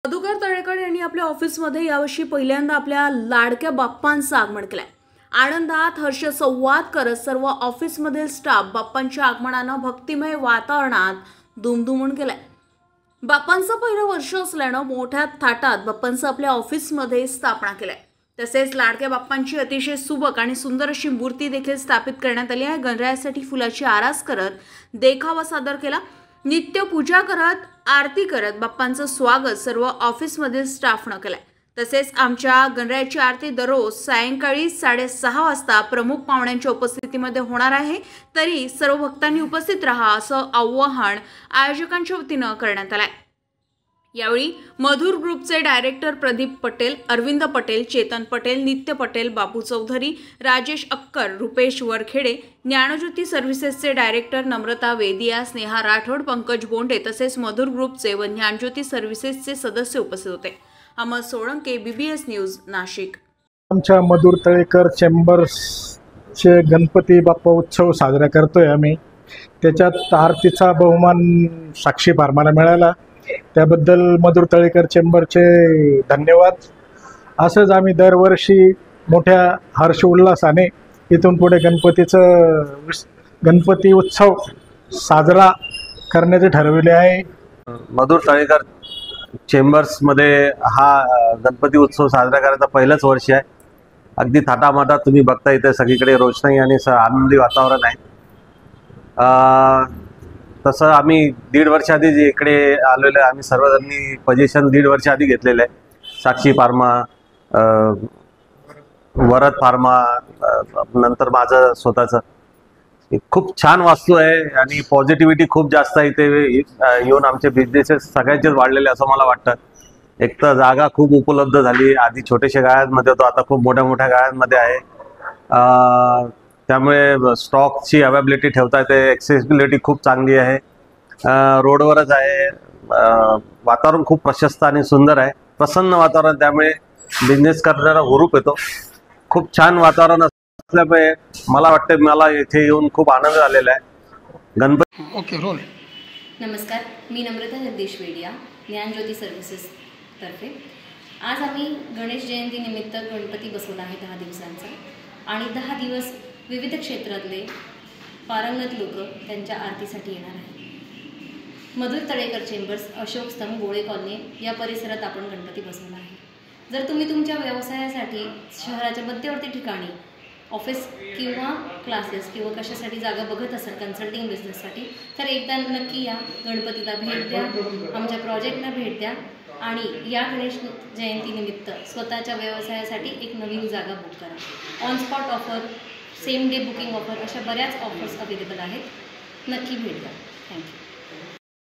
मधुकर तळेकर यांनी आपल्या ऑफिसमध्ये यावर्षी पहिल्यांदा आपल्या लाडक्या बाप्पांचं आगमन केलंय। आनंदात हर्ष संवाद करत सर्व ऑफिसमधील स्टाफ बाप्पांच्या आगमनानं भक्तिमय वातावरणात दुमदुमून गेलाय। बाप्पांचं पहिलं वर्ष असल्यानं मोठ्या थाटात बाप्पांचं आपल्या ऑफिसमध्ये स्थापना केलंय। तसेच लाडक्या बाप्पांची अतिशय सुबक आणि सुंदर अशी मूर्ती देखील स्थापित करण्यात आली आहे। गणरायासाठी फुलाची आरास करत देखावा सादर केला। नित्य पूजा करत आरती करत बाप्पांचं स्वागत सर्व ऑफिसमधील स्टाफनं केलंय। तसेच आमच्या गणरायाची आरती दररोज सायंकाळी 6:30 वाजता प्रमुख पाहुण्यांच्या उपस्थितीमध्ये होणार आहे, तरी सर्व भक्तांनी उपस्थित राहा असं आवाहन आयोजकांच्या वतीनं करण्यात आलंय। यावेळी मधुर ग्रुपचे डायरेक्टर प्रदीप पटेल, अरविंद पटेल, चेतन पटेल, नित्य पटेल, बापू चौधरी, राजेश अक्कर, रुपेश वरखेडे, ज्ञानज्योती सर्व्हिसेसचे डायरेक्टर नम्रता वेदिया, स्नेहा राठोड, पंकज बोंडे तसेच मधुर ग्रुपचे व ज्ञानज्योती सर्व्हिसेसचे सदस्य उपस्थित होते। अमर सोळंके, BBS न्यूज, नाशिक। आमच्या मधुर तळेकर चेंबर्सचे गणपती बाप्पा उत्सव साजरा करतोय आम्ही। त्याच्यात आरतीचा बहुमान साक्षी फार्माला मिळाला, त्याबद्दल मधुर तळेकर चेंबरचे धन्यवाद। असंच आम्ही दरवर्षी मोठ्या हर्ष उल्हासाने इथून पुढे गणपती उत्सव साजरा करण्याचे ठरविले आहे। मधुर तळेकर चेंबर्समध्ये हा गणपती उत्सव साजरा करायचा पहिलंच वर्ष आहे। अगदी थाटामाटात तुम्ही बघता इथे सगळीकडे रोषणाई आणि आनंदी वातावरण आहे। तसं आम्ही 1.5 वर्ष आधी जे इकडे आलेलो आहे, आम्ही सर्वजणांनी पोझिशन 1.5 वर्ष आधी घेतलेलं आहे। साक्षी फार्मा, वरद फार्मा, नंतर माझं स्वतःचं। खूप छान वास्तू आहे आणि पॉझिटिव्हिटी खूप जास्त आहे इथे येऊन। आमचे बिझनेसेस सगळ्यांचेच वाढलेले असं मला वाटतं। एक तर जागा खूप उपलब्ध झाली, आधी छोट्याशा गाळ्यांमध्ये होतो, आता खूप मोठ्या मोठ्या गाळ्यांमध्ये आहे। त्यामुळे स्टॉकची अवेलेबिलिटी ठेवता येते, ॲक्सेसिबिलिटी खूप चांगली आहे, रोडवरच आहे। वातावरण खूप प्रशस्त आणि सुंदर आहे, प्रसन्न वातावरण, त्यामुळे बिझनेस करण्याला हुरूप येतो। खूप छान वातावरण असल्यामुळे मला वाटतं मला इथे येऊन खूप आनंद झालेला आहे। Ganpati okay roll. नमस्कार, मी नम्रता जगदीश वेडिया, ज्ञानज्योती सर्व्हिसेस तर्फे आज आम्ही गणेश जयंती निमित्त गणपती बसवला आहे 10 दिवसांचा आणि 10 दिवस विविध क्षेत्रातले पारंगत लोक त्यांच्या आरतीसाठी येणार आहेत। मधुर तळेकर चेंबर्स, अशोक स्तंभ, गोळे कॉलनी या परिसरात आपण गणपती बसवला आहे। जर तुम्ही तुमच्या व्यवसायासाठी शहराच्या मध्यवर्ती ठिकाणी ऑफिस किंवा क्लासेस किंवा कशासाठी जागा बघत असाल कन्सल्टिंग बिझनेससाठी, तर एकदा नक्की या, गणपतीला भेट द्या, आमच्या प्रोजेक्टला भेट द्या आणि या गणेश जयंतीनिमित्त स्वतःच्या व्यवसायासाठी एक नवीन जागा बुक करा। On spot offer, same day booking offer अशा बऱ्याच ऑफर्स अवेलेबल आहेत। नक्की भेट द्या। थँक्यू।